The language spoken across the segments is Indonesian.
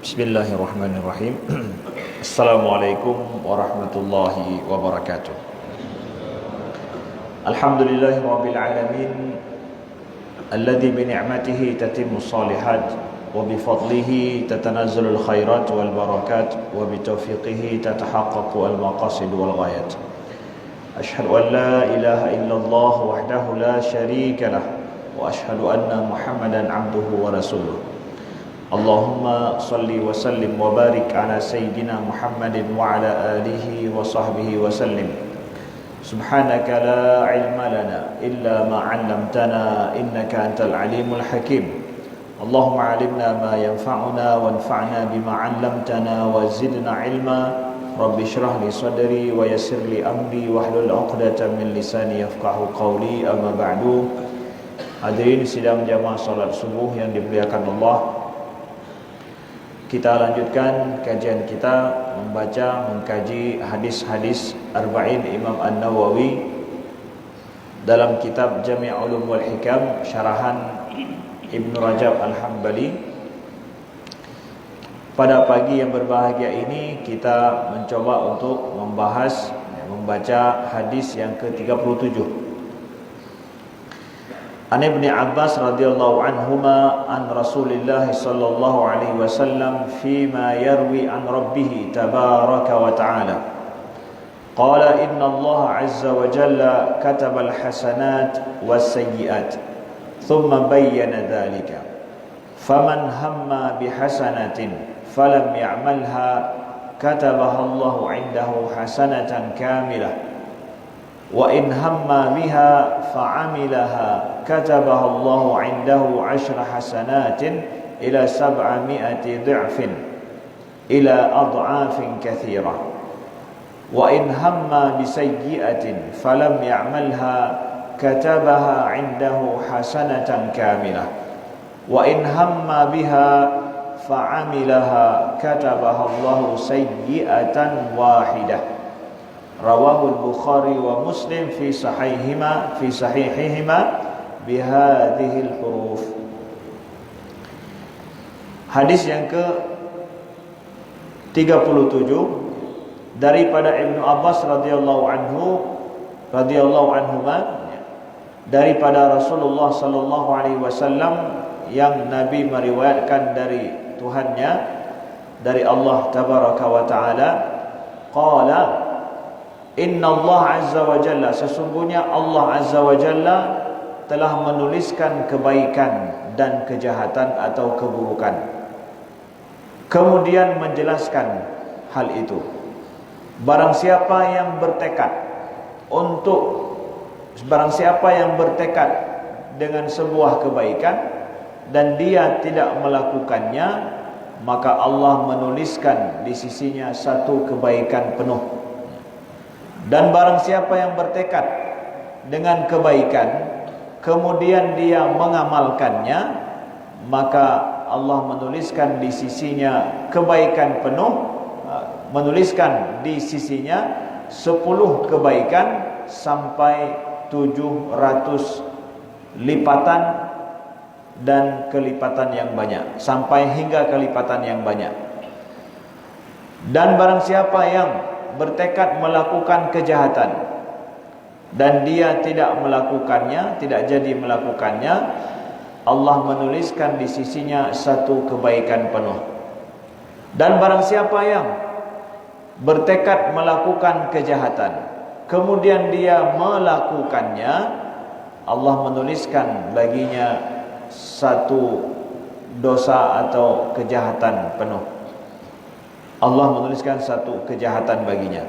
Bismillahirrahmanirrahim. Assalamualaikum warahmatullahi wabarakatuh. Alhamdulillahirabbil alamin alladzi bi ni'matihi tatimmu shalihat wa bi fadlihi tatanazzalul khairat wal barakat wa bi taufiqihi tatahaqqaqu al maqasid wal ghayat. Asyhadu an la ilaha illallah wahdahu la syarika lah wa asyhadu anna Muhammadan abduhu wa rasuluh. Allahumma salli wa sallim wa barik ala sayyidina Muhammadin wa ala alihi wa sahbihi wa sallim. Subhanaka la ilma lana illa ma 'allamtana innaka antal alimul hakim. Allahumma 'allimna ma yanfa'una wanfa'na bima 'allamtana wa zidna ilma. Rabbi shrah li sadri wa yassir li amri wahlul 'uqdatam min lisani yafqahu qawli. Amma ba'du. Hadirin sidang jamaah salat subuh yang dimuliakan Allah, kita lanjutkan kajian kita membaca, mengkaji hadis-hadis Arba'in Imam An-Nawawi dalam kitab Jami' Ulum wal Hikam syarahan Ibn Rajab Al-Hambali. Pada pagi yang berbahagia ini kita mencoba untuk membaca hadis yang ke-37. An Ibn Abbas radhiyallahu anhuma an Rasulillah sallallahu alaihi wasallam fima yarwi an rabbih tabaraka wa ta'ala qala inna Allah azza wa jalla kataba al-hasanat was-sayyi'at thumma bayyana dhalika faman hamma bihasanatin falam ya'malha katabaha Allah 'indahu hasanatan kamilah wa in hamma biha fa'amilaha katabaha Allahu 'indahu 'ashra hasanatin ila 700 dhi'fin ila ad'afin katsirah wa in hamma bisayyi'atin falam ya'malha katabaha 'indahu hasanatan kamilah wa in hamma biha fa'amilaha katabaha Allahu sayyi'atan wahidah. Rawahul Bukhari wa Muslim fi sahihihima bihadhil huruf. Hadis yang ke-37 daripada Ibnu Abbas radhiyallahu anhuma daripada Rasulullah sallallahu alaihi wasallam yang Nabi meriwayatkan dari Tuhannya, dari Allah tabaraka wa taala, qala inna Allah azza wa jalla, sesungguhnya Allah azza wa jalla telah menuliskan kebaikan dan kejahatan atau keburukan, kemudian menjelaskan hal itu. Barang siapa yang bertekad dengan sebuah kebaikan dan dia tidak melakukannya, maka Allah menuliskan di sisinya satu kebaikan penuh. Dan barang siapa yang bertekad dengan kebaikan kemudian dia mengamalkannya, maka Allah menuliskan di sisinya kebaikan penuh, menuliskan di sisinya 10 kebaikan sampai 700 lipatan dan kelipatan yang banyak, sampai hingga kelipatan yang banyak. Dan barang siapa yang bertekad melakukan kejahatan dan dia tidak melakukannya, tidak jadi melakukannya, Allah menuliskan di sisinya satu kebaikan penuh. Dan barang siapa yang bertekad melakukan kejahatan kemudian dia melakukannya, Allah menuliskan baginya satu dosa atau kejahatan penuh. Allah menuliskan satu kejahatan baginya.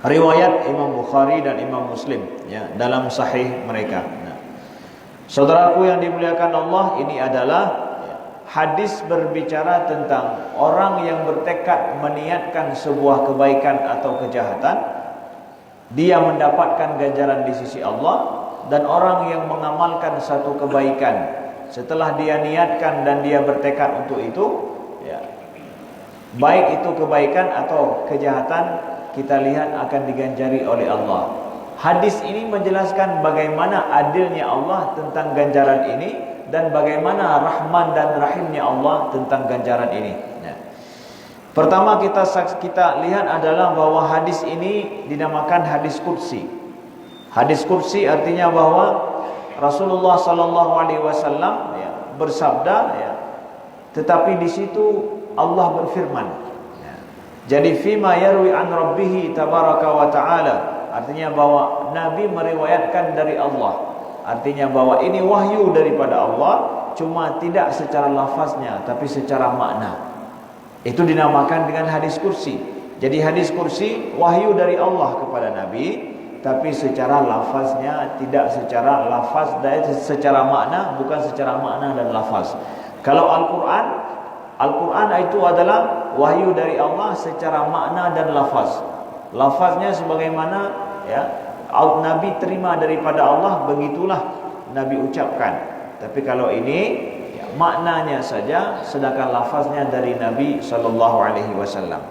Riwayat Imam Bukhari dan Imam Muslim ya, dalam sahih mereka. Saudaraku yang dimuliakan Allah, ini adalah hadis berbicara tentang orang yang bertekad meniatkan sebuah kebaikan atau kejahatan, dia mendapatkan ganjaran di sisi Allah. Dan orang yang mengamalkan satu kebaikan setelah dia niatkan dan dia bertekad untuk itu ya, baik itu kebaikan atau kejahatan, kita lihat akan diganjari oleh Allah. Hadis ini menjelaskan bagaimana adilnya Allah tentang ganjaran ini dan bagaimana rahman dan rahimnya Allah tentang ganjaran ini. Ya. Pertama kita lihat adalah bahwa hadis ini dinamakan hadis qudsi. Hadis qudsi artinya bahwa Rasulullah sallallahu alaihi wasallam bersabda, tetapi di situ Allah berfirman. Jadi fima yarwi an rabbih tabaraka wa taala, artinya bahwa Nabi meriwayatkan dari Allah. Artinya bahwa ini wahyu daripada Allah, cuma tidak secara lafaznya tapi secara makna. Itu dinamakan dengan hadis kursi. Jadi hadis kursi wahyu dari Allah kepada Nabi, tapi secara lafaznya tidak secara lafaz dan secara makna, bukan secara makna dan lafaz. Kalau Al-Quran itu adalah wahyu dari Allah secara makna dan lafaz. Lafaznya sebagaimana Nabi terima daripada Allah, begitulah Nabi ucapkan. Tapi kalau ini maknanya saja, sedangkan lafaznya dari Nabi sallallahu alaihi wasallam.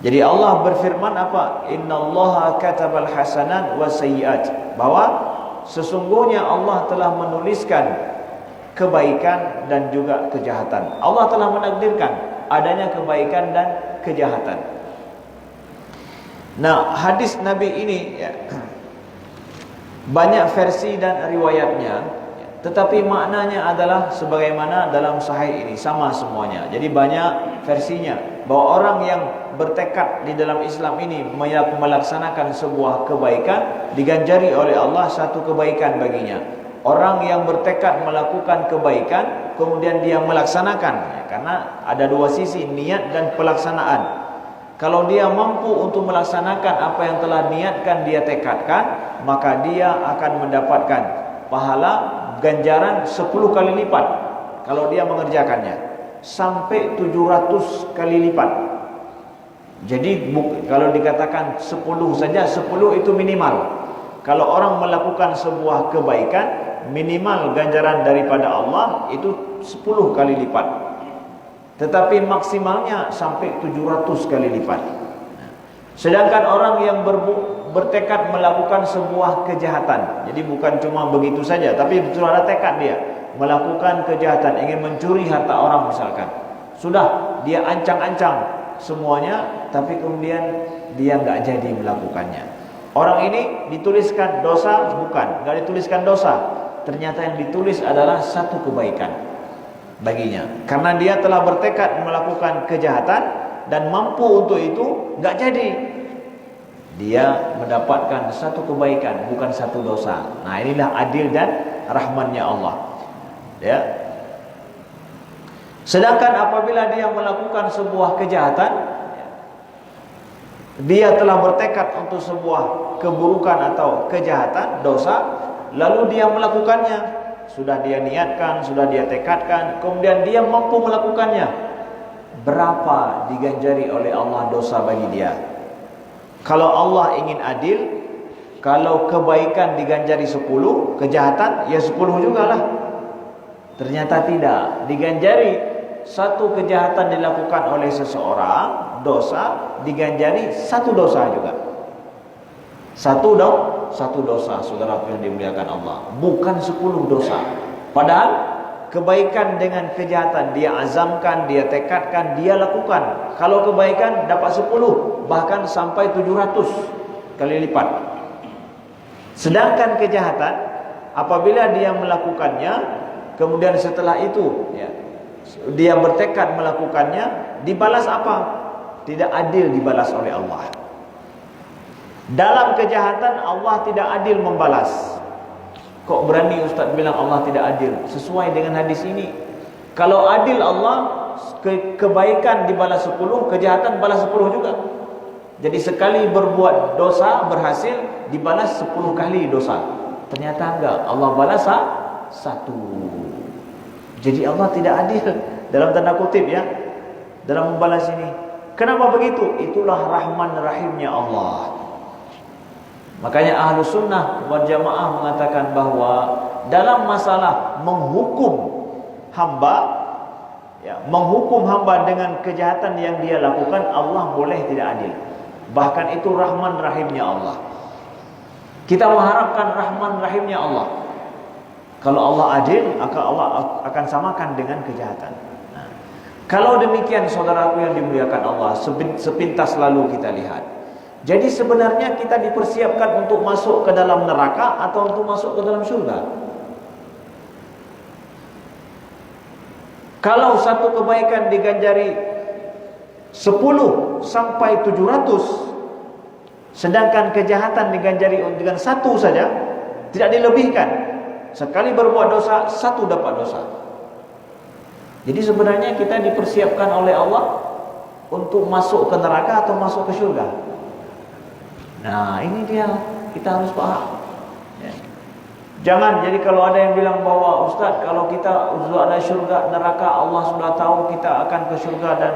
Jadi Allah berfirman apa? Innallaha katabal hasanat wasayyi'at, bahwa sesungguhnya Allah telah menuliskan kebaikan dan juga kejahatan. Allah telah menakdirkan adanya kebaikan dan kejahatan. Nah, hadis Nabi ini banyak versi dan riwayatnya, tetapi maknanya adalah sebagaimana dalam sahih ini, sama semuanya. Jadi banyak versinya, bahwa orang yang bertekad di dalam Islam ini melaksanakan sebuah kebaikan, diganjari oleh Allah satu kebaikan baginya. Orang yang bertekad melakukan kebaikan, kemudian dia melaksanakan, karena ada dua sisi, niat dan pelaksanaan. Kalau dia mampu untuk melaksanakan apa yang telah niatkan, dia tekadkan, maka dia akan mendapatkan pahala ganjaran 10 kali lipat kalau dia mengerjakannya, sampai 700 kali lipat. Jadi kalau dikatakan 10 saja, 10 itu minimal. Kalau orang melakukan sebuah kebaikan, minimal ganjaran daripada Allah itu 10 kali lipat. Tetapi maksimalnya sampai 700 kali lipat. Sedangkan orang yang bertekad melakukan sebuah kejahatan, jadi bukan cuma begitu saja, tapi betul ada tekad dia melakukan kejahatan, ingin mencuri harta orang misalkan. Sudah dia ancang-ancang semuanya, tapi kemudian dia nggak jadi melakukannya. Orang ini dituliskan dosa, bukan, nggak dituliskan dosa. Ternyata yang ditulis adalah satu kebaikan baginya, karena dia telah bertekad melakukan kejahatan dan mampu untuk itu, nggak jadi, dia mendapatkan satu kebaikan, bukan satu dosa. Nah, inilah adil dan rahmannya Allah. Ya. Sedangkan apabila dia melakukan sebuah kejahatan, dia telah bertekad untuk sebuah keburukan atau kejahatan, dosa, lalu dia melakukannya. Sudah dia niatkan, sudah dia tekadkan, kemudian dia mampu melakukannya. Berapa diganjari oleh Allah dosa bagi dia? Kalau Allah ingin adil, kalau kebaikan diganjari 10, kejahatan ya 10 juga lah. Ternyata tidak, diganjari satu kejahatan dilakukan oleh seseorang, dosa diganjari satu dosa juga. Satu dosa, saudara yang dimuliakan Allah, bukan 10 dosa. Padahal kebaikan dengan kejahatan dia azamkan, dia tekadkan, dia lakukan. Kalau kebaikan dapat 10, bahkan sampai 700 kali lipat. Sedangkan kejahatan, apabila dia melakukannya, kemudian setelah itu dia bertekad melakukannya, dibalas apa? Tidak adil dibalas oleh Allah. Dalam kejahatan Allah tidak adil membalas. Kok berani Ustaz bilang Allah tidak adil? Sesuai dengan hadis ini. Kalau adil Allah, kebaikan dibalas 10, kejahatan balas 10 juga. Jadi sekali berbuat dosa berhasil, dibalas 10 kali dosa. Ternyata enggak, Allah balas 1. Jadi Allah tidak adil dalam tanda kutip dalam membalas ini. Kenapa begitu? Itulah rahman rahimnya Allah. Makanya Ahlus Sunnah wal Jamaah mengatakan bahwa dalam masalah menghukum hamba, menghukum hamba dengan kejahatan yang dia lakukan, Allah boleh tidak adil. Bahkan itu rahman rahimnya Allah. Kita mengharapkan rahman rahimnya Allah. Kalau Allah adil, maka Allah akan samakan dengan kejahatan. Nah, kalau demikian saudaraku yang dimuliakan Allah, sepintas lalu kita lihat. Jadi sebenarnya kita dipersiapkan untuk masuk ke dalam neraka atau untuk masuk ke dalam surga? Kalau satu kebaikan diganjari 10 sampai 700, sedangkan kejahatan diganjari dengan 1 saja, tidak dilebihkan. Sekali berbuat dosa, 1 dapat dosa. Jadi sebenarnya kita dipersiapkan oleh Allah untuk masuk ke neraka atau masuk ke surga. Nah, ini dia, kita harus paham. Ya. Jangan, jadi kalau ada yang bilang bahwa Ustaz, kalau kita sudah ada surga, neraka, Allah sudah tahu kita akan ke surga dan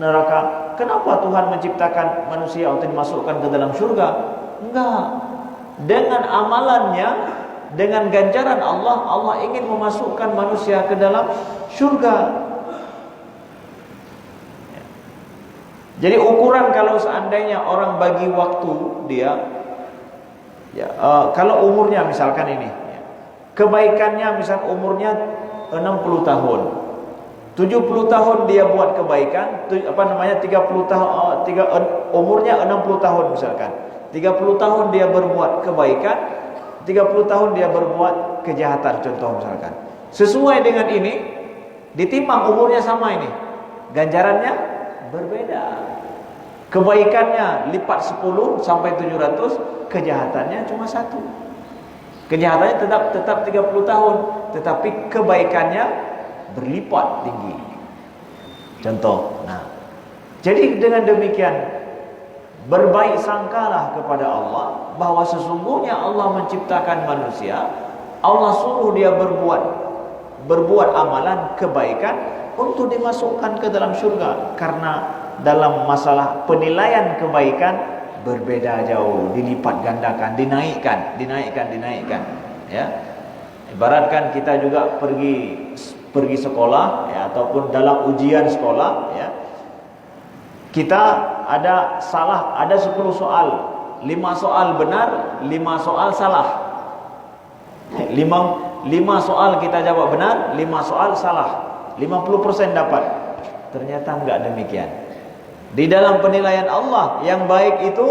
neraka, kenapa Tuhan menciptakan manusia untuk dimasukkan ke dalam surga? Enggak. Dengan amalannya, dengan ganjaran Allah, Allah ingin memasukkan manusia ke dalam surga. Jadi ukuran kalau seandainya orang bagi waktu dia, kalau umurnya misalkan ini, kebaikannya misal umurnya 60 tahun, 70 tahun dia buat kebaikan, 30 tahun, umurnya 60 tahun misalkan, 30 tahun dia berbuat kebaikan, 30 tahun dia berbuat kejahatan, contoh misalkan. Sesuai dengan ini, ditimbang umurnya sama ini, ganjarannya berbeda. Kebaikannya lipat 10 sampai 700, kejahatannya cuma 1. Kejahatannya tetap 30 tahun, tetapi kebaikannya berlipat tinggi. Contoh. Nah, jadi dengan demikian, berbaik sangkalah kepada Allah bahwa sesungguhnya Allah menciptakan manusia, Allah suruh dia berbuat amalan kebaikan untuk dimasukkan ke dalam surga. Karena dalam masalah penilaian kebaikan berbeda jauh, dilipat gandakan, dinaikkan. Ya, ibaratkan kita juga pergi sekolah, ya, ataupun dalam ujian sekolah, ya. Kita ada 10 soal, 5 soal benar, 5 soal salah. 5 soal kita jawab benar, 5 soal salah. 50% dapat. Ternyata enggak demikian. Di dalam penilaian Allah, yang baik itu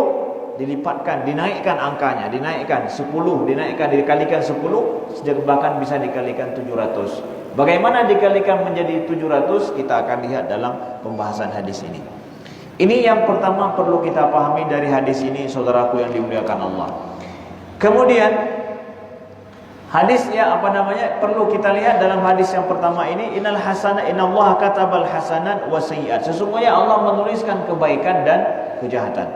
dilipatkan, dinaikkan angkanya, dinaikkan 10, dikalikan 10, bahkan bisa dikalikan 700. Bagaimana dikalikan menjadi 700? Kita akan lihat dalam pembahasan hadis ini. Ini yang pertama perlu kita pahami dari hadis ini, saudaraku yang dimuliakan Allah. Kemudian hadis perlu kita lihat dalam hadis yang pertama ini, innallaha katabal hasanat wa sayyi'at. Sesungguhnya Allah menuliskan kebaikan dan kejahatan.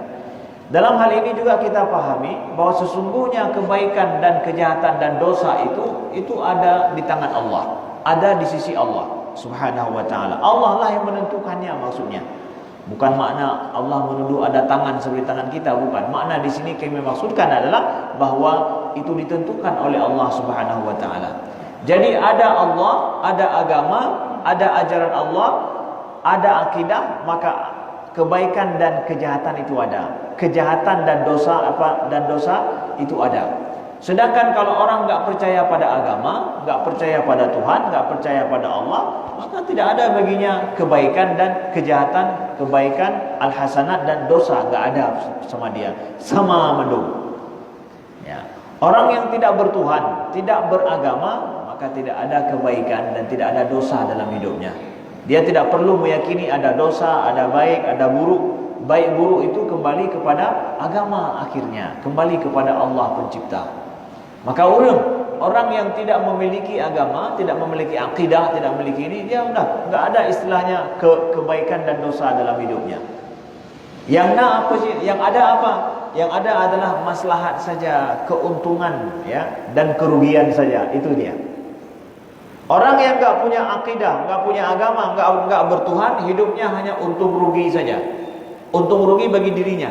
Dalam hal ini juga kita pahami bahwa sesungguhnya kebaikan dan kejahatan dan dosa itu ada di tangan Allah, ada di sisi Allah Subhanahu wa taala. Allah lah yang menentukannya maksudnya. Bukan makna Allah menuduh ada tangan seperti tangan kita, bukan. Makna di sini kami maksudkan adalah bahwa itu ditentukan oleh Allah Subhanahu wa taala. Jadi ada Allah, ada agama, ada ajaran Allah, ada akidah, maka kebaikan dan kejahatan itu ada. Kejahatan dan dosa itu ada. Sedangkan kalau orang enggak percaya pada agama, enggak percaya pada Tuhan, enggak percaya pada Allah, maka tidak ada baginya kebaikan dan kejahatan, kebaikan, al-hasanat dan dosa, enggak ada sama dia, sama mendung. Ya. Orang yang tidak bertuhan, tidak beragama, maka tidak ada kebaikan dan tidak ada dosa dalam hidupnya. Dia tidak perlu meyakini ada dosa, ada baik, ada buruk. Baik buruk itu kembali kepada agama akhirnya, kembali kepada Allah pencipta. Maka orang yang tidak memiliki agama, tidak memiliki akidah, tidak memiliki ini, dia udah enggak ada istilahnya kebaikan dan dosa dalam hidupnya. Yang apa sih? Yang ada apa? Yang ada adalah maslahat saja, keuntungan, ya, dan kerugian saja. Itu dia. Orang yang enggak punya akidah, enggak punya agama, enggak bertuhan, hidupnya hanya untung rugi saja. Untung rugi bagi dirinya.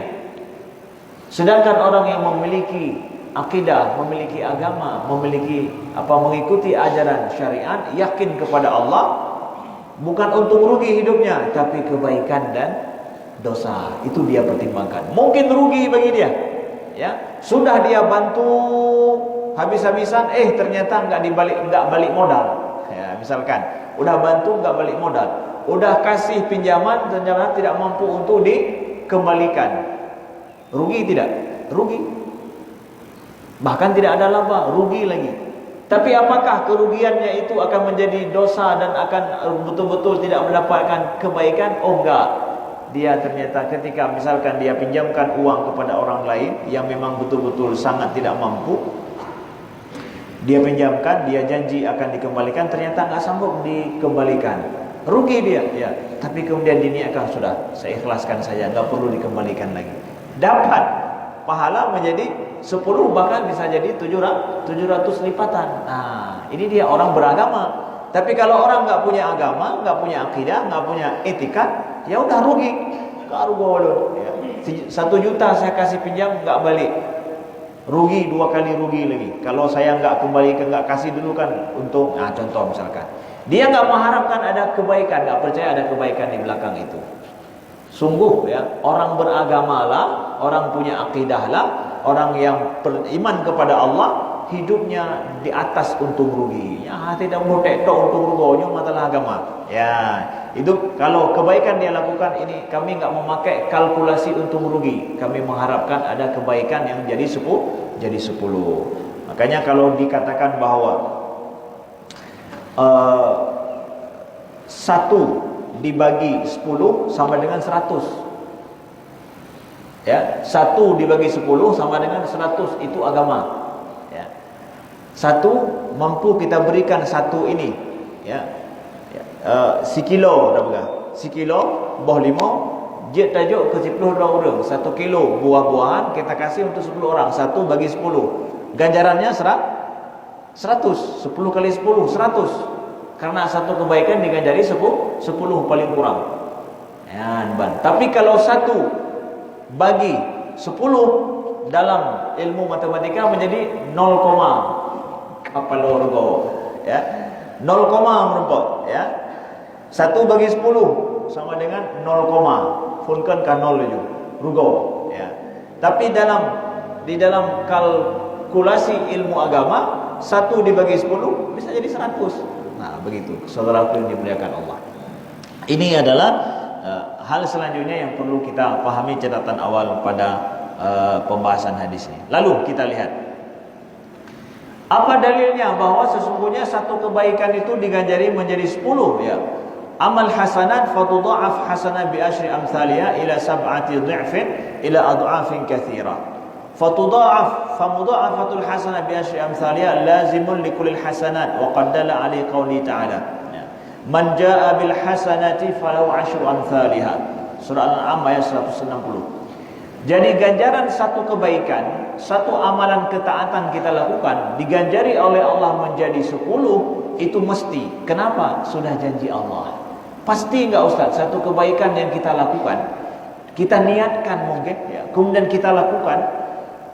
Sedangkan orang yang memiliki akidah, memiliki agama, mengikuti ajaran syariat, yakin kepada Allah, bukan untung rugi hidupnya, tapi kebaikan dan dosa. Itu dia pertimbangkan. Mungkin rugi bagi dia, ya. Sudah dia bantu habis-habisan, ternyata nggak balik modal. Ya, misalkan udah bantu nggak balik modal, udah kasih pinjaman ternyata tidak mampu untuk dikembalikan. Rugi tidak? Rugi. Bahkan tidak ada laba, rugi lagi. Tapi apakah kerugiannya itu akan menjadi dosa dan akan betul-betul tidak mendapatkan kebaikan? Oh enggak. Dia ternyata ketika misalkan dia pinjamkan uang kepada orang lain yang memang betul-betul sangat tidak mampu, dia pinjamkan, dia janji akan dikembalikan, ternyata nggak sanggup dikembalikan, rugi dia, ya. Tapi kemudian diniatkan, sudah, saya ikhlaskan saja, nggak perlu dikembalikan lagi. Dapat pahala menjadi 10, bahkan bisa jadi 700 lipatan. Nah, ini dia orang beragama. Tapi kalau orang nggak punya agama, nggak punya akidah, nggak punya etika, ya udah rugi. Ya. 1 juta saya kasih pinjam nggak balik, rugi 2 kali rugi lagi. Kalau saya nggak kasih dulu kan untung. Nah, contoh misalkan dia nggak mengharapkan ada kebaikan, nggak percaya ada kebaikan di belakang itu. Sungguh ya, orang beragamalah, orang punya akidahlah, orang yang beriman kepada Allah, hidupnya di atas untung rugi. Ya, tidak mau tektok untung ruginya masalah agama. Ya, itu kalau kebaikan dia lakukan, ini kami nggak memakai kalkulasi untung rugi. Kami mengharapkan ada kebaikan yang jadi 10. Makanya kalau dikatakan bahwa 1 dibagi 10 sama dengan 100. Ya, 1 dibagi 10 sama dengan 100, itu agama. Ya. 1 mampu kita berikan 1 ini, ya. Sekilo dah pegang. Sekilo boh 5, jet tajuk ke 10 orang. 1 kilo buah-buahan kita kasih untuk 10 orang. 1 bagi 10. Ganjarannya 100. 10 kali 10 100. Karena 1 kebaikan diganjari 10 paling kurang. Ya, tapi kalau 1 bagi 10 dalam ilmu matematika menjadi 0, kapalorgo, ya. 0, merupakan, ya. 1 bagi 10 sama dengan 0, funkan ka 0 itu, rugo, ya. Tapi di dalam kalkulasi ilmu agama, 1 dibagi 10 bisa jadi 100. Nah, begitu, saudaraku yang dimuliakan Allah. Ini adalah hal selanjutnya yang perlu kita pahami, catatan awal pada pembahasan hadis ini. Lalu kita lihat apa dalilnya bahwa sesungguhnya 1 kebaikan itu diganjari menjadi 10, ya. Amal hasanat fatudha'af hasanah bi asyri amsalha ila 7 dhi'fin ila adha'afin katsira. Fatudha'af famudha'afatul hasanah bi asyri amsalha lazimun likulli hasanat wa qad dalla alaihi qouli ta'ala. Man jaa'a bil hasanati falahu 'asyru amsalha. Surah Al-An'am ayat 160. Jadi ganjaran 1 kebaikan, 1 amalan ketaatan kita lakukan diganjari oleh Allah menjadi 10, itu mesti. Kenapa? Sudah janji Allah. Pasti enggak Ustaz, 1 kebaikan yang kita lakukan, kita niatkan mungkin, ya, kemudian kita lakukan,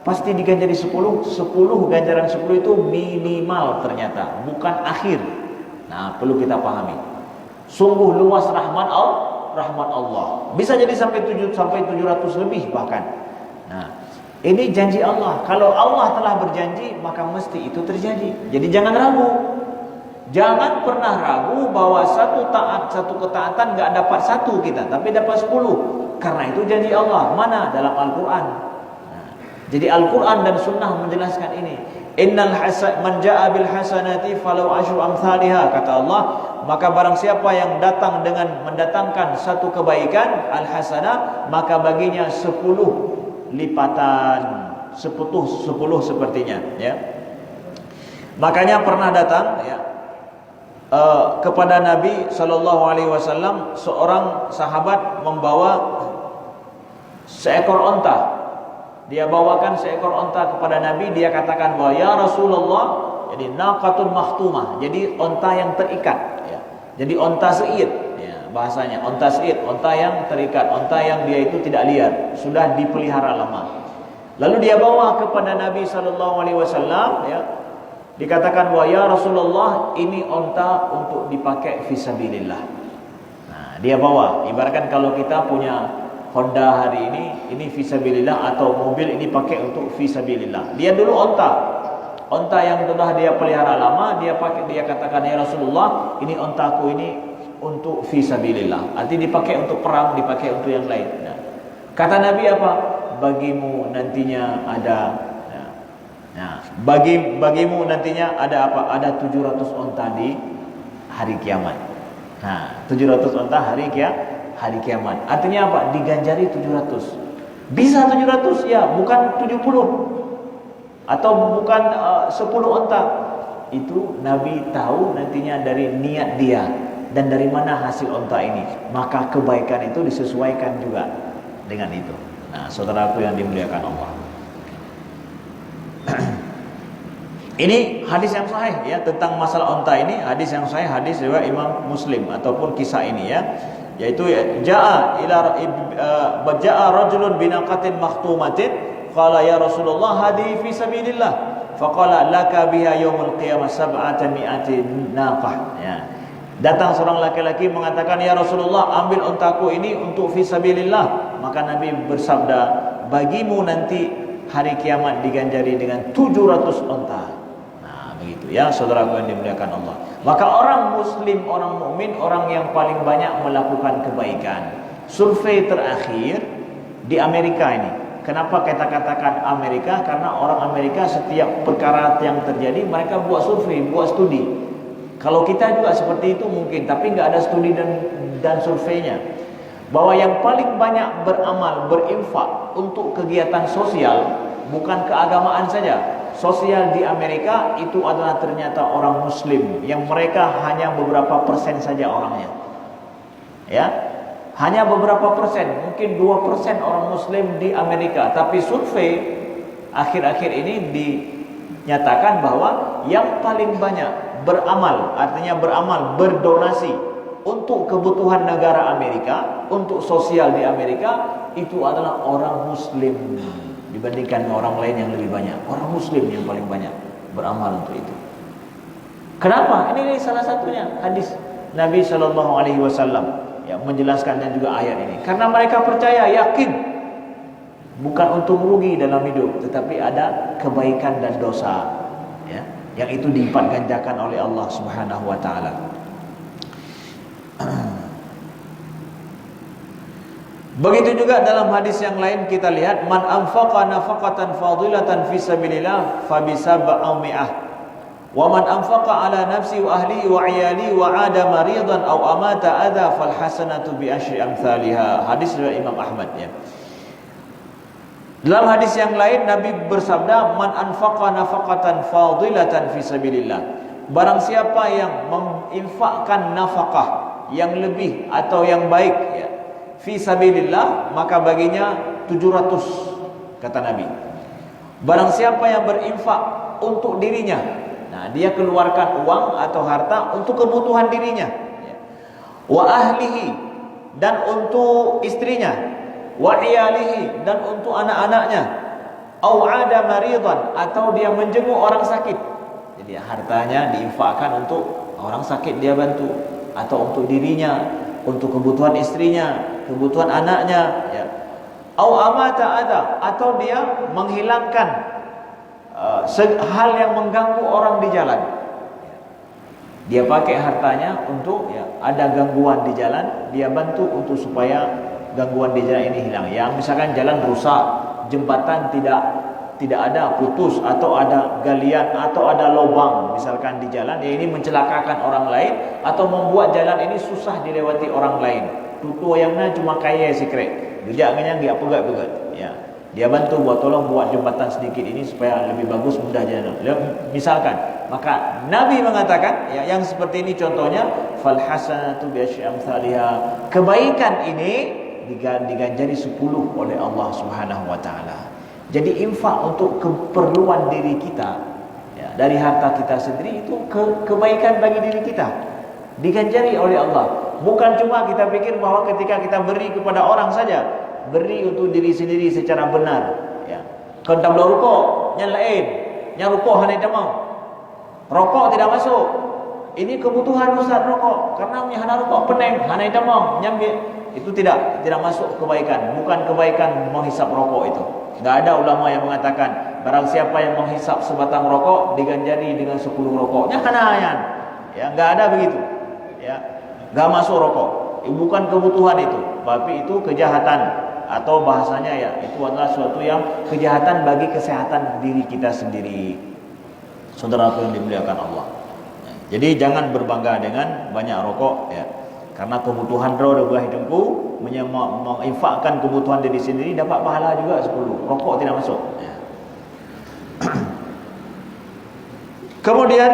pasti diganjari 10. 10 ganjaran 10 itu minimal ternyata, bukan akhir. Nah, perlu kita pahami. Sungguh luas rahmat Allah. Bisa jadi sampai 700 lebih bahkan. Nah, ini janji Allah. Kalau Allah telah berjanji, maka mesti itu terjadi. Jadi jangan ragu. Jangan pernah ragu bahwa 1 ketaatan enggak dapat 1 kita, tapi dapat 10. Karena itu janji Allah. Mana? Dalam Al-Qur'an. Jadi Al-Quran dan Sunnah menjelaskan ini. Innal man jaa bil hasanati falau asyru amsalha, kata Allah, maka barang siapa yang datang dengan mendatangkan 1 kebaikan, al-hasanah, maka baginya 10 lipatan, 10 sepertinya, ya. Makanya pernah datang, ya, kepada Nabi SAW seorang sahabat membawa seekor onta. Dia bawakan seekor onta kepada Nabi. Dia katakan bahwa ya Rasulullah, jadi naqatun makhtumah, jadi onta yang terikat, ya. Jadi onta seit, ya, bahasanya onta seit, onta yang terikat, onta yang dia itu tidak liar, sudah dipelihara lama. Lalu dia bawa kepada Nabi SAW, ya. Dikatakan bahwa ya Rasulullah, ini onta untuk dipakai fisabilillah. Nah, dia bawa, ibaratkan kalau kita punya Honda hari ini fisabilillah, atau mobil ini pakai untuk fisabilillah. Dia dulu onta. Onta yang telah dia pelihara lama, dia katakan, ya Rasulullah, ini ontaku ini untuk fisabilillah. Artinya dipakai untuk perang, dipakai untuk yang lain. Nah, kata Nabi apa? Bagimu nantinya ada, bagimu nantinya ada apa? Ada 700 onta di hari kiamat. Nah, 700 onta hari kiamat. Artinya apa? Diganjari 700. Bisa 700 ya, bukan 70 atau bukan 10 onta. Itu Nabi tahu nantinya dari niat dia dan dari mana hasil onta ini. Maka kebaikan itu disesuaikan juga dengan itu. Nah, saudaraku yang dimuliakan Allah. Ini hadis yang sahih ya tentang masalah onta ini, hadis yang sahih, hadis riwayat Imam Muslim ataupun kisah ini ya, yaitu ja'a rajulun binaqatin makhtumatin qala ya Rasulullah hadi fi sabilillah faqala laka biha yaumul qiyamah sab'ata mi'ati naqah ya. Datang seorang laki-laki mengatakan, ya Rasulullah, ambil untaku ini untuk fisabilillah. Maka Nabi bersabda, bagimu nanti hari kiamat diganjari dengan 700 unta. Nah, begitu ya saudaraku yang dimuliakan Allah. Maka orang muslim, orang mukmin, orang yang paling banyak melakukan kebaikan. Survei terakhir di Amerika ini. Kenapa kita katakan Amerika? Karena orang Amerika setiap perkara yang terjadi mereka buat survei, buat studi. Kalau kita juga seperti itu mungkin, tapi nggak ada studi dan surveinya. Bahwa yang paling banyak beramal, berinfak untuk kegiatan sosial, bukan keagamaan saja. Sosial di Amerika itu adalah ternyata orang Muslim, yang mereka hanya beberapa persen saja orangnya. Ya, hanya beberapa persen, mungkin 2% orang Muslim di Amerika. Tapi survei akhir-akhir ini dinyatakan bahwa yang paling banyak beramal, artinya beramal, berdonasi untuk kebutuhan negara Amerika, untuk sosial di Amerika, itu adalah orang Muslim dibandingkan orang lain yang lebih banyak. Orang Muslim yang paling banyak beramal untuk itu. Kenapa? Ini salah satunya hadis Nabi SAW yang menjelaskan dan juga ayat ini. Karena mereka percaya, yakin, bukan untuk merugi dalam hidup, tetapi ada kebaikan dan dosa, ya, yang itu dilipat gandakan oleh Allah Subhanahu wa taala. Begitu juga dalam hadis yang lain kita lihat, man anfaqa nafaqatan fadilatan fi sabilillah fa bi sab'ami'ah wa man anfaqa ala nafsi wa ahlihi wa 'iyali wa 'ada maridan aw amata adha fal hasanatu bi asyri amsalha. Hadis riwayat Imam Ahmad ya. Dalam hadis yang lain Nabi bersabda, man anfaqa nafaqatan fadilatan fi sabilillah. Barang siapa yang menginfakkan nafkah yang lebih atau yang baik ya, fi sabilillah, maka baginya 700 kata Nabi. Barang siapa yang berinfak untuk dirinya, nah dia keluarkan uang atau harta untuk kebutuhan dirinya ya. Wa ahlihi, dan untuk istrinya, wa iyalihi, dan untuk anak-anaknya, au ada maridan, atau dia menjenguk orang sakit. Jadi hartanya diinfakkan untuk orang sakit dia bantu, atau untuk dirinya, untuk kebutuhan istrinya, kebutuhan anaknya ya. Au amata ada, atau dia menghilangkan hal yang mengganggu orang di jalan. Dia pakai hartanya untuk ya, ada gangguan di jalan, dia bantu untuk supaya gangguan di jalan ini hilang. Yang misalkan jalan rusak, jembatan tidak ada, putus, atau ada galian, atau ada lubang misalkan di jalan, ya ini mencelakakan orang lain atau membuat jalan ini susah dilewati orang lain. Tutu yang cuma kaya secret, jejaknya nggak pegat-pegat. Ya, dia bantu tolong buat jembatan sedikit ini supaya lebih bagus, mudah jalan. Misalkan, maka Nabi mengatakan, ya, yang seperti ini contohnya, fal hasanatu bi asyri amsalha. Kebaikan ini diganjari 10 oleh Allah Subhanahu wa taala. Jadi infak untuk keperluan diri kita ya, dari harta kita sendiri itu kebaikan bagi diri kita, diganjari oleh Allah. Bukan cuma kita pikir bahwa ketika kita beri kepada orang saja, beri untuk diri sendiri secara benar ya. Kalau tak rokok yang lain, yang rokok hanya demam, rokok tidak masuk. Ini kebutuhan Ustaz rokok, karena hanya rokok pening, hanya demam, itu tidak masuk kebaikan. Bukan kebaikan menghisap rokok itu. Enggak ada ulama yang mengatakan barang siapa yang menghisap sebatang rokok diganjari dengan 10 rokok. Jangan, ya, nggak ada begitu, ya, nggak masuk rokok. Bukan kebutuhan itu, tapi itu kejahatan, atau bahasanya ya itu adalah suatu yang kejahatan bagi kesehatan diri kita sendiri. Saudaraku yang dimuliakan Allah. Jadi jangan berbangga dengan banyak rokok, ya. Karena kebutuhan roh buah hidupku, menginfakkan kebutuhan diri sendiri dapat pahala juga 10. Rokok tidak masuk, ya. Kemudian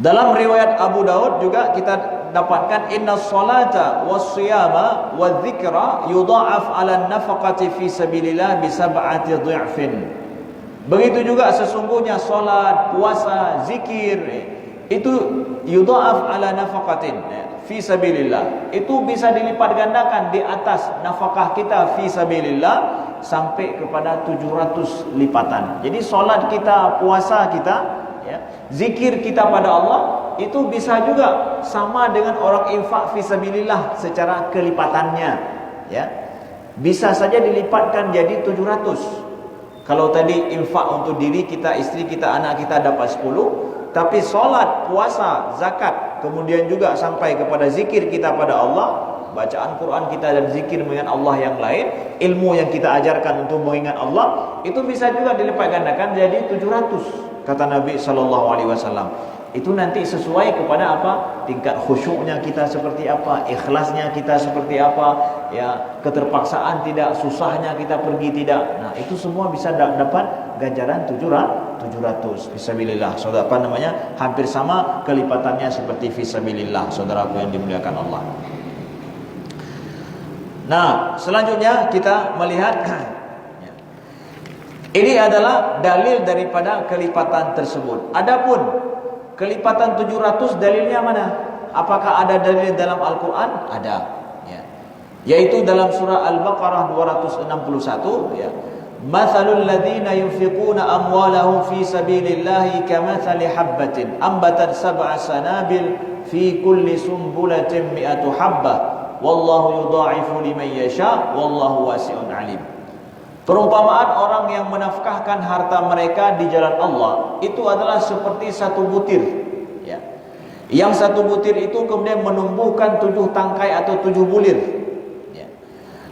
dalam riwayat Abu Daud juga kita dapatkan inna salata was-siyama wadh-dzikra yudha'af 'ala an-nafaqati fi sabilillah bi 7 dhi'fin. Begitu juga sesungguhnya salat, puasa, zikir itu yudha'af 'ala nafaqatin fi sabilillah. Itu bisa dilipat gandakan di atas nafkah kita fi sabilillah sampai kepada 700 lipatan. Jadi salat kita, puasa kita, ya, zikir kita pada Allah itu bisa juga sama dengan orang infak fi sabilillah secara kelipatannya, ya. Bisa saja dilipatkan jadi 700. Kalau tadi infak untuk diri kita, istri kita, anak kita dapat 10, tapi salat, puasa, zakat, kemudian juga sampai kepada zikir kita pada Allah, bacaan Quran kita dan zikir mengingat Allah yang lain, ilmu yang kita ajarkan untuk mengingat Allah, itu bisa juga dilipat gandakan jadi 700. Kata Nabi SAW, itu nanti sesuai kepada apa? Tingkat khusyuknya kita seperti apa, ikhlasnya kita seperti apa, ya, keterpaksaan tidak, susahnya kita pergi tidak. Nah, itu semua bisa dapat ganjaran 700 fisabilillah. Saudara, apa namanya? Hampir sama kelipatannya seperti fisabilillah, saudaraku yang dimuliakan Allah. Nah, selanjutnya kita melihat ini adalah dalil daripada kelipatan tersebut. Adapun kelipatan 700 dalilnya mana? Apakah ada dalil dalam Al-Quran? Ada, ya. Yaitu dalam surah Al-Baqarah 261, ya. Mathalul ladzina yunfiquna amwalahum fi sabilillahi kamathali habbatin ambatat 7 sanabil fi kulli sumbulatin 100 habbah wallahu yudha'ifu liman yasha wallahu wasi'un alim. Perumpamaan orang yang menafkahkan harta mereka di jalan Allah itu adalah seperti satu butir, ya. Yang satu butir itu kemudian menumbuhkan 7 tangkai atau 7 bulir, ya.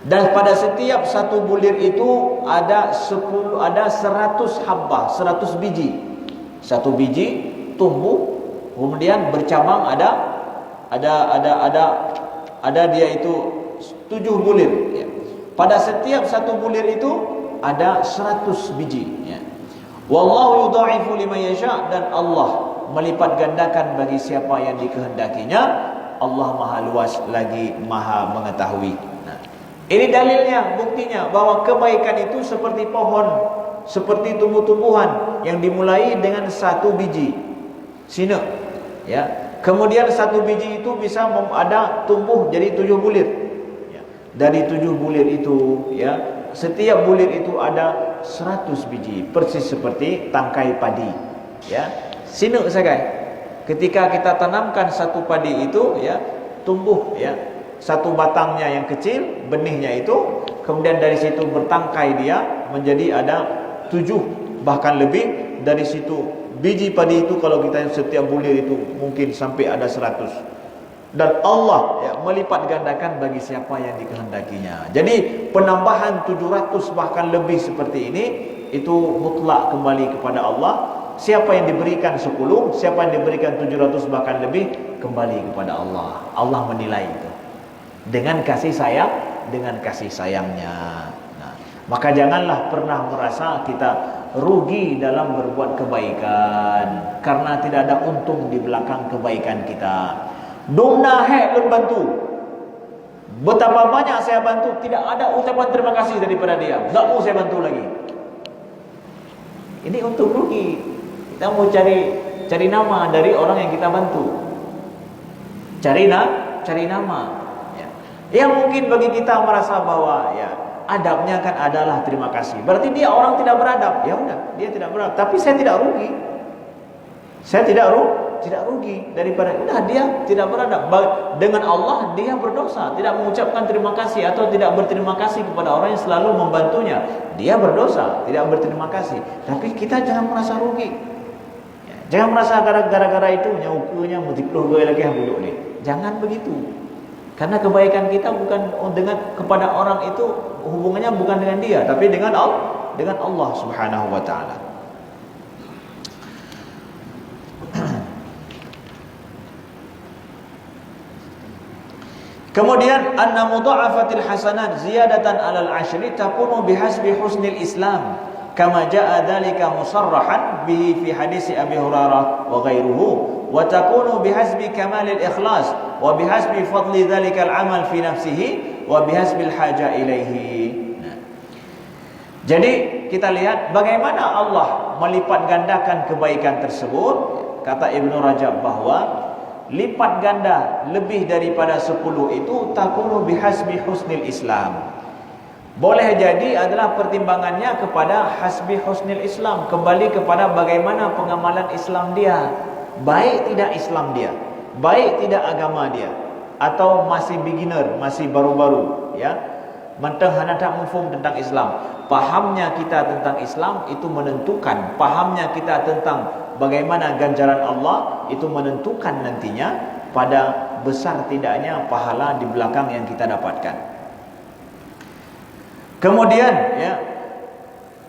Dan pada setiap satu bulir itu ada 100 habbah, 100 biji. Satu biji tumbuh kemudian bercabang, ada dia itu 7 bulir, ya. Pada setiap satu bulir itu ada 100 biji, ya. Wallahu yudha'ifu liman yasha, dan Allah melipat gandakan bagi siapa yang dikehendakinya. Allah Maha luas lagi Maha mengetahui. Nah, ini dalilnya, buktinya bahwa kebaikan itu seperti pohon, seperti tumbuh-tumbuhan yang dimulai dengan 1 biji sina, ya. Kemudian 1 biji itu bisa ada tumbuh jadi 7 bulir. Dari 7 bulir itu, ya, setiap bulir itu ada 100 biji, persis seperti tangkai padi, ya. Sinu sagai. Ketika kita tanamkan satu padi itu, ya, tumbuh, ya, satu batangnya yang kecil, benihnya itu, kemudian dari situ bertangkai dia menjadi ada 7 bahkan lebih. Dari situ biji padi itu kalau kita setiap bulir itu mungkin sampai ada 100. Dan Allah, ya, melipat gandakan bagi siapa yang dikehendakinya. Jadi penambahan 700 bahkan lebih seperti ini itu mutlak kembali kepada Allah. Siapa yang diberikan 10, siapa yang diberikan 700 bahkan lebih, kembali kepada Allah. Allah menilai itu dengan kasih sayang, dengan kasih sayangnya. Nah, maka janganlah pernah merasa kita rugi dalam berbuat kebaikan karena tidak ada untung di belakang kebaikan kita. Dumna hek lun bantu. Betapa banyak saya bantu, tidak ada ucapan terima kasih daripada dia. Tak mau saya bantu lagi. Ini untuk rugi. Kita mau cari nama dari orang yang kita bantu. Cari nama. Ya. Yang mungkin bagi kita merasa bahwa, ya, adabnya kan adalah terima kasih. Berarti dia orang tidak beradab. Ya udah, dia tidak beradab. Tapi saya tidak rugi. Saya tidak tidak rugi daripada dia tidak beradab dengan Allah, dia berdosa, tidak mengucapkan terima kasih atau tidak berterima kasih kepada orang yang selalu membantunya, dia berdosa, tidak berterima kasih. Tapi kita jangan merasa rugi. Jangan merasa gara-gara itu nyaukunya multipluh gue lagi yang duduk ni. Jangan begitu. Karena kebaikan kita bukan dengan kepada orang itu, hubungannya bukan dengan dia, tapi dengan Allah Subhanahu wa taala. Kemudian anna mudha'afatil hasanat ziyadatan 'alal 'ashri takunu bihasbi husnil islam kama jaa dzalika musarrahan bihi fi hadis Abi Hurairah wa ghairuhu wa takunu bihasbi kamalil ikhlas wa bihasbi fadli dzalikal 'amal fi nafsihi wa bihasbil haja ilaihi. Jadi kita lihat bagaimana Allah melipat gandakan kebaikan tersebut. Kata Ibnu Rajab bahwa lipat ganda lebih daripada 10 itu takunu bihasbi husnil Islam. Boleh jadi adalah pertimbangannya kepada hasbi husnil Islam, kembali kepada bagaimana pengamalan Islam dia. Baik tidak Islam dia, baik tidak agama dia, atau masih beginner, masih baru-baru, ya. Mentang hanya tak mufhum tentang Islam. Pahamnya kita tentang Islam itu menentukan, pahamnya kita tentang bagaimana ganjaran Allah itu menentukan nantinya pada besar tidaknya pahala di belakang yang kita dapatkan. Kemudian ya,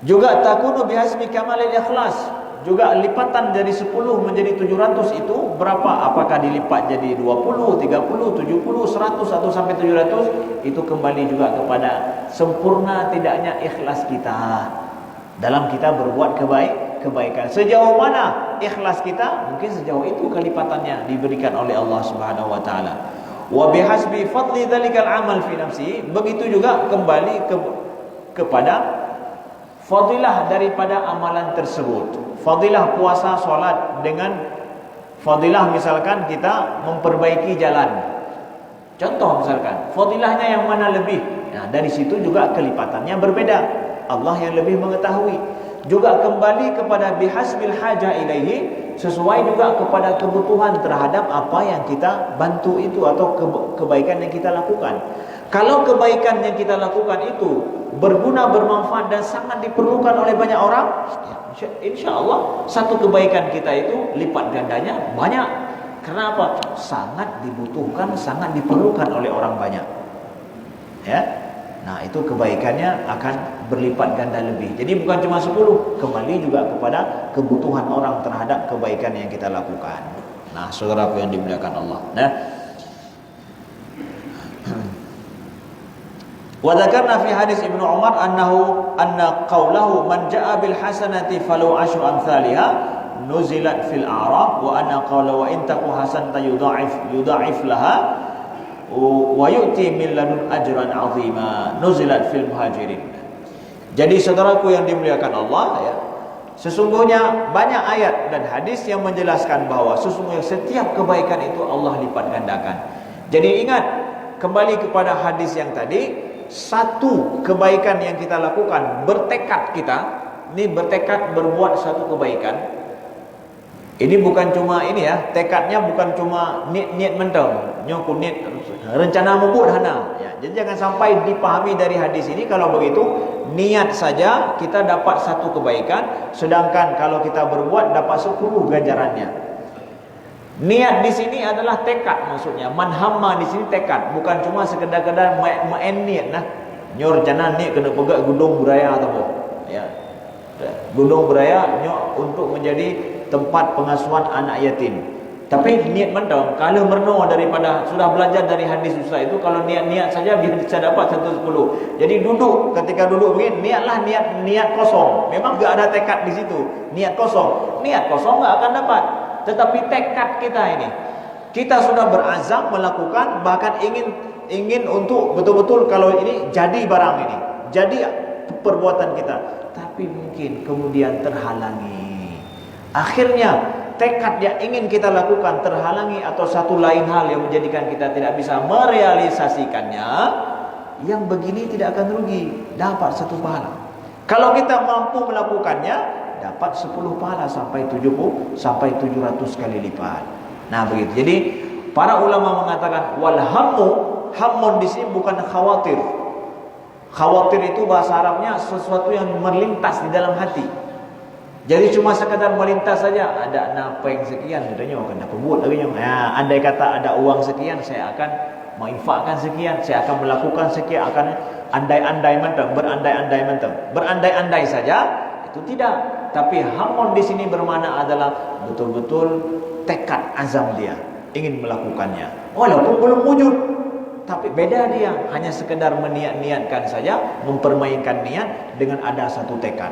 juga takunu bihasbi kamalil ikhlas. Juga lipatan dari 10 menjadi 700 itu berapa? Apakah dilipat jadi 20, 30, 70, 100 atau sampai 700? Itu kembali juga kepada sempurna tidaknya ikhlas kita dalam kita berbuat kebaikan. Sejauh mana ikhlas kita, mungkin sejauh itu kelipatannya diberikan oleh Allah Subhanahu wa taala. Wa bihasbi fadli dzalikal amal fi nafsi, begitu juga kembali kepada fadilah daripada amalan tersebut. Fadilah puasa, solat dengan fadilah misalkan kita memperbaiki jalan. Contoh misalkan, fadilahnya yang mana lebih? Nah, dari situ juga kelipatannya berbeda. Allah yang lebih mengetahui. Juga kembali kepada bihasbil haja ilaihi, sesuai juga kepada kebutuhan terhadap apa yang kita bantu itu atau kebaikan yang kita lakukan. Kalau kebaikan yang kita lakukan itu berguna, bermanfaat dan sangat diperlukan oleh banyak orang, insya Allah satu kebaikan kita itu lipat gandanya banyak. Kenapa? Sangat dibutuhkan, sangat diperlukan oleh orang banyak. Ya, nah itu kebaikannya akan berlipat ganda lebih. Jadi bukan cuma 10, kembali juga kepada kebutuhan orang terhadap kebaikan yang kita lakukan. Nah, saudaraku yang dimuliakan Allah. Nah, wa dzakarna fi hadis Ibnu Umar anna qawlahu man jaa bil hasanati falau ashru amsalha nuzilat fil a'rab wa anna qawla wa in taku hasanata yudha'if laha wa yu'ti min ladun ajran 'azima nuzilat fil muhajirin. Jadi saudaraku yang dimuliakan Allah, ya, sesungguhnya banyak ayat dan hadis yang menjelaskan bahwa sesungguhnya setiap kebaikan itu Allah lipat gandakan. Jadi ingat kembali kepada hadis yang tadi, satu kebaikan yang kita lakukan, bertekad kita ini bertekad berbuat satu kebaikan. Ini bukan cuma ini ya, tekadnya bukan cuma niat mentang, nyokun niat rencana membuat hana ya. Jadi jangan sampai dipahami dari hadis ini kalau begitu niat saja kita dapat satu kebaikan, sedangkan kalau kita berbuat dapat 10 ganjarannya. Niat di sini adalah tekad, maksudnya manhamma di sini tekad, bukan cuma sekedar main niat nah. Nyor rencana niat kena pegak Gunung Beraya atau apa. Ya. Gunung Beraya nyok untuk menjadi tempat pengasuhan anak yatim. Tapi niat mentang, kalau merno daripada sudah belajar dari hadis susah itu, kalau niat-niat saja bisa dapat 110. Jadi duduk, ketika duduk begini, niatlah niat kosong. Memang enggak ada tekad di situ. Niat kosong enggak akan dapat. Tetapi tekad kita ini, kita sudah berazam melakukan, bahkan ingin untuk betul-betul kalau ini jadi barang ini, jadi perbuatan kita, tapi mungkin kemudian terhalangi. Akhirnya tekad yang ingin kita lakukan terhalangi atau satu lain hal yang menjadikan kita tidak bisa merealisasikannya. Yang begini tidak akan rugi, dapat satu pahala. Kalau kita mampu melakukannya, dapat 10 pahala sampai 70 sampai 700 kali lipat. Nah begitu. Jadi para ulama mengatakan wal hammu, hammun di sini bukan khawatir. Khawatir itu bahasa Arabnya sesuatu yang melintas di dalam hati. Jadi cuma sekadar melintas saja, ada napeng sekian, katanya akan dapat buat lagi. Nah, andai kata ada uang sekian, saya akan menginfakkan sekian, saya akan melakukan sekian, akan andai-andai mentang, berandai-andai mentang, berandai-andai saja itu tidak. Tapi hammun di sini bermakna adalah betul-betul tekad azam dia ingin melakukannya, walaupun belum wujud. Tapi beda dia, hanya sekedar meniat-niatkan saja, mempermainkan niat dengan ada satu tekad.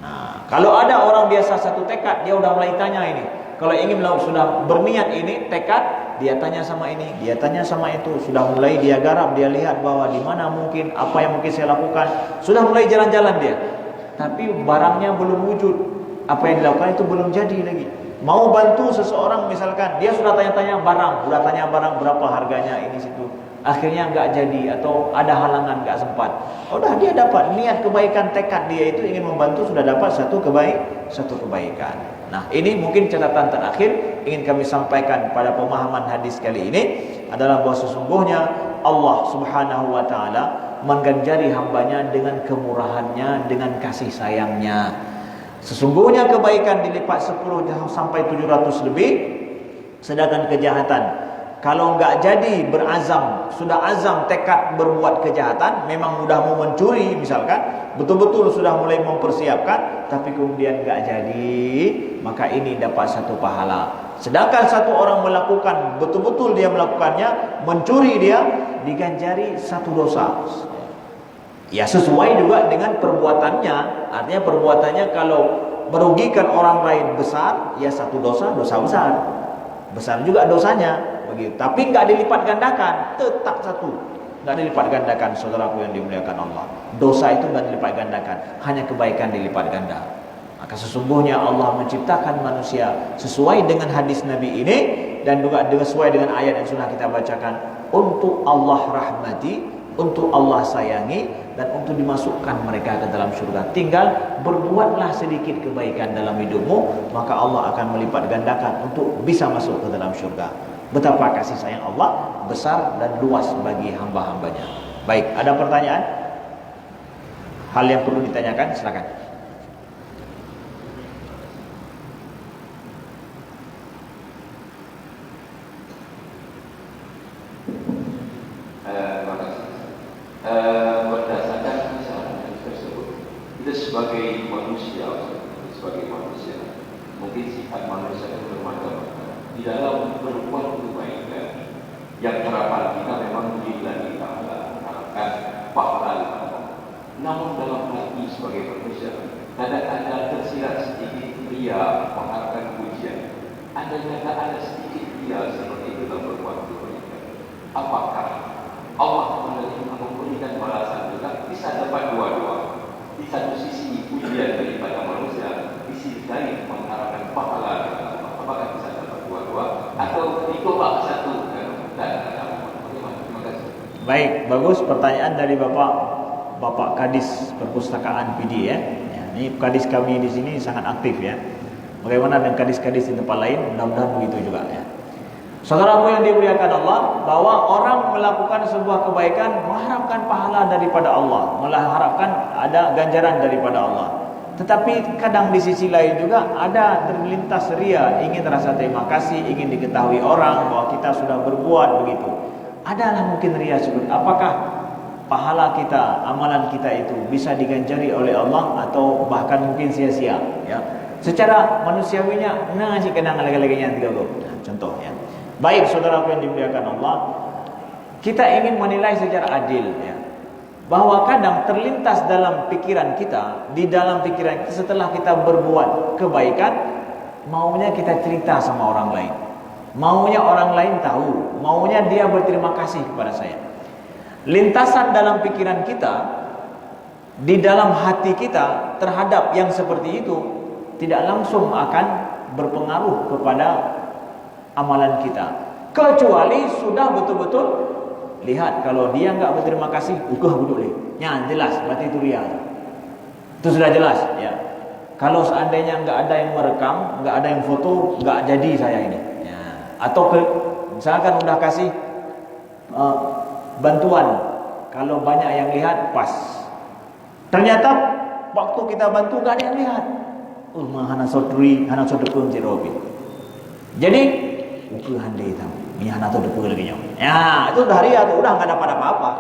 Nah, kalau ada orang biasa satu tekad, dia udah mulai tanya ini. Kalau ingin sudah berniat ini, tekad, dia tanya sama ini, dia tanya sama itu. Sudah mulai dia garap, dia lihat bahwa di mana mungkin, apa yang mungkin saya lakukan. Sudah mulai jalan-jalan dia. Tapi barangnya belum wujud. Apa yang dilakukan itu belum jadi lagi. Mau bantu seseorang misalkan, dia sudah tanya-tanya barang, sudah tanya barang berapa harganya ini situ. Akhirnya enggak jadi atau ada halangan, enggak sempat. Udah dia dapat niat kebaikan, tekad dia itu ingin membantu, sudah dapat satu kebaikan. Nah, ini mungkin catatan terakhir ingin kami sampaikan pada pemahaman hadis kali ini adalah bahwa sesungguhnya Allah Subhanahu wa taala mengganjari hambanya dengan kemurahannya, dengan kasih sayangnya. Sesungguhnya kebaikan dilipat 10 sampai 700 lebih, sedangkan kejahatan kalau enggak jadi berazam, sudah azam tekad berbuat kejahatan, memang sudah mau mencuri misalkan, betul-betul sudah mulai mempersiapkan, tapi kemudian enggak jadi, maka ini dapat satu pahala. Sedangkan satu orang melakukan, betul-betul dia melakukannya, mencuri dia, diganjari satu dosa. Ya sesuai juga dengan perbuatannya. Artinya perbuatannya kalau merugikan orang lain besar, ya satu dosa, dosa besar. Besar juga dosanya. Begitu. Tapi enggak dilipat gandakan, tetap satu. Enggak dilipat gandakan, saudaraku yang dimuliakan Allah. Dosa itu enggak dilipat gandakan, hanya kebaikan dilipat ganda. Maka sesungguhnya Allah menciptakan manusia sesuai dengan hadis Nabi ini dan juga sesuai dengan ayat yang sudah kita bacakan untuk Allah rahmati, untuk Allah sayangi dan untuk dimasukkan mereka ke dalam surga. Tinggal berbuatlah sedikit kebaikan dalam hidupmu, maka Allah akan melipat gandakan untuk bisa masuk ke dalam surga. Betapa kasih sayang Allah besar dan luas bagi hamba-hambanya. Baik, ada pertanyaan? Hal yang perlu ditanyakan, silakan. Berdasarkan kisah tersebut, kita sebagai manusia, mungkin sifat manusia itu bermacam-macam. Di dalam berbuat kebaikan, yang harapan kita memang lillahi ta'ala, harapkan pahala. Namun dalam hati sebagai manusia, kadang ada tersirat sedikit ria mengharapkan pujian. Ada sedikit ria seperti itu dalam berbuat kebaikan. Apakah Allah memberikan balasan juga? Bisa dapat dua-dua. Di satu sisi pujian daripada manusia, di sisi lain mengharapkan pahala. Apakah bisa dapat dua-dua atau ditolak satu dan terima kasih. Baik, bagus pertanyaan dari Bapak Kadis Perpustakaan PD ya. Ini kadis kami di sini sangat aktif ya. Bagaimana dengan kadis-kadis di tempat lain? Mudah-mudahan begitu juga ya. Saudaraku yang dimuliakan Allah, bahwa orang melakukan sebuah kebaikan mengharapkan pahala daripada Allah, mengharapkan ada ganjaran daripada Allah. Tetapi kadang di sisi lain juga ada terlintas ria, ingin rasa terima kasih, ingin diketahui orang bahwa kita sudah berbuat begitu. Adalah mungkin ria seperti apakah pahala kita, amalan kita itu bisa diganjari oleh Allah atau bahkan mungkin sia-sia ya. Secara manusiawinya nasi kenang lagi-lagi yang tiga contoh ya. Baik saudara yang dimuliakan Allah, kita ingin menilai secara adil ya, bahwa kadang terlintas dalam pikiran kita, di dalam pikiran kita setelah kita berbuat kebaikan, maunya kita cerita sama orang lain, maunya orang lain tahu, maunya dia berterima kasih kepada saya. Lintasan dalam pikiran kita, di dalam hati kita terhadap yang seperti itu tidak langsung akan berpengaruh kepada amalan kita, kecuali sudah betul-betul lihat kalau dia enggak berterima kasih, duduk ni. Ya, jelas berarti itu ria. Itu sudah jelas ya. Kalau seandainya nggak ada yang merekam, nggak ada yang foto, nggak jadi saya ini. Ya. Atau misalkan udah kasih bantuan, kalau banyak yang lihat pas. Ternyata waktu kita bantu nggak ada yang lihat. Hana sodri, hana sodepung jerobi. Jadi ukur handai tahu, ini hana sodepung lagi nyawa. Ya itu udah ria, udah nggak dapat apa-apa.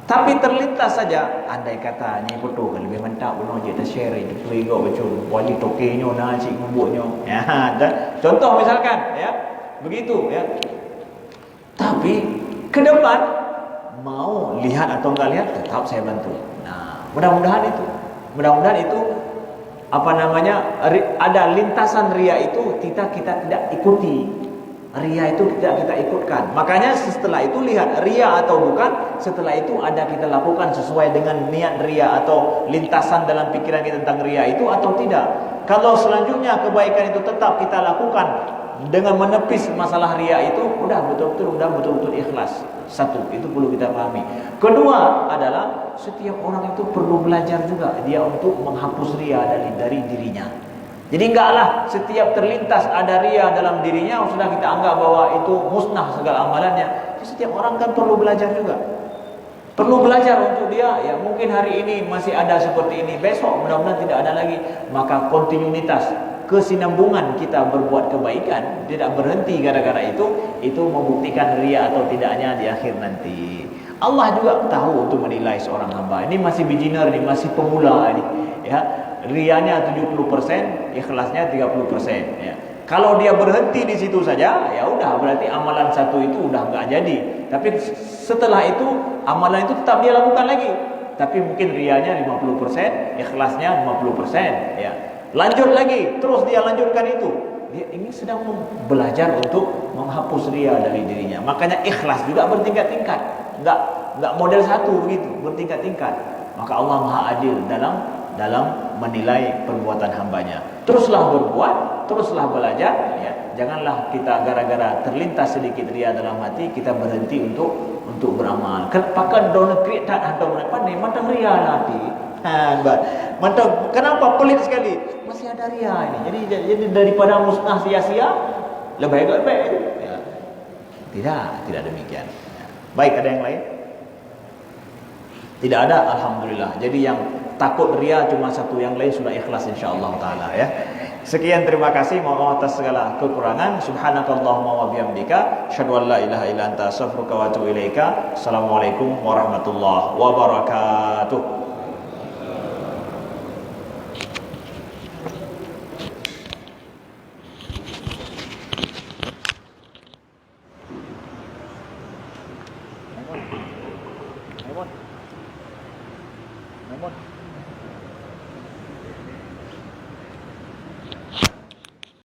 Tapi terlintas saja, andai kata ni foto kan lebih mantap benar je dah share itu playgo betul wali tokenya na cik ngubuknya. Ya, contoh misalkan ya. Begitu ya. Tapi ke depan mau lihat atau enggak lihat tetap saya bantu. Nah, mudah-mudahan itu apa namanya ada lintasan ria itu kita tidak ikuti. Ria itu tidak kita ikutkan. Makanya setelah itu lihat ria atau bukan, setelah itu ada kita lakukan sesuai dengan niat ria atau lintasan dalam pikiran kita tentang ria itu atau tidak. Kalau selanjutnya kebaikan itu tetap kita lakukan dengan menepis masalah ria itu, udah betul-betul ikhlas. Satu, itu perlu kita pahami. Kedua adalah setiap orang itu perlu belajar juga dia untuk menghapus ria dari dirinya. Jadi enggaklah setiap terlintas ada ria dalam dirinya sudah kita anggap bahwa itu musnah segala amalannya. Jadi setiap orang kan perlu belajar juga. Perlu belajar untuk dia, ya mungkin hari ini masih ada seperti ini, besok mudah-mudahan tidak ada lagi. Maka kontinuitas, kesinambungan kita berbuat kebaikan tidak berhenti gara-gara itu membuktikan ria atau tidaknya di akhir nanti. Allah juga tahu untuk menilai seorang hamba. Ini masih beginner, ini masih pemula ini, ya. Rianya 70%, ikhlasnya 30%, ya. Kalau dia berhenti di situ saja, ya udah berarti amalan satu itu udah enggak jadi. Tapi setelah itu amalan itu tetap dia lakukan lagi. Tapi mungkin rianya 50%, ikhlasnya 50%, ya. Lanjut lagi, terus dia lanjutkan itu. Dia ini sedang belajar untuk menghapus ria dari dirinya. Makanya ikhlas juga bertingkat-tingkat. Enggak model satu begitu, bertingkat-tingkat. Maka Allah Maha Adil dalam menilai perbuatan hambanya. Teruslah berbuat, teruslah belajar, ya. Janganlah kita gara-gara terlintas sedikit ria dalam hati kita berhenti untuk beramal. Pakai dono create tak ada apa ni macam ria hati. Mantap. Kenapa pelik sekali? Masih ada ria ini. Jadi daripada musnah sia-sia, lebih baik. Ya. Tidak demikian. Ya. Baik, ada yang lain? Tidak ada, alhamdulillah. Jadi yang takut ria cuma satu, yang lain sudah ikhlas insyaallah taala, ya. Sekian, terima kasih, mohon maaf atas segala kekurangan. Subhanakallahumma wa bihamdika asyhadu an la ilaha illa anta astaghfiruka wa atubu ilaika. Assalamualaikum warahmatullahi wabarakatuh.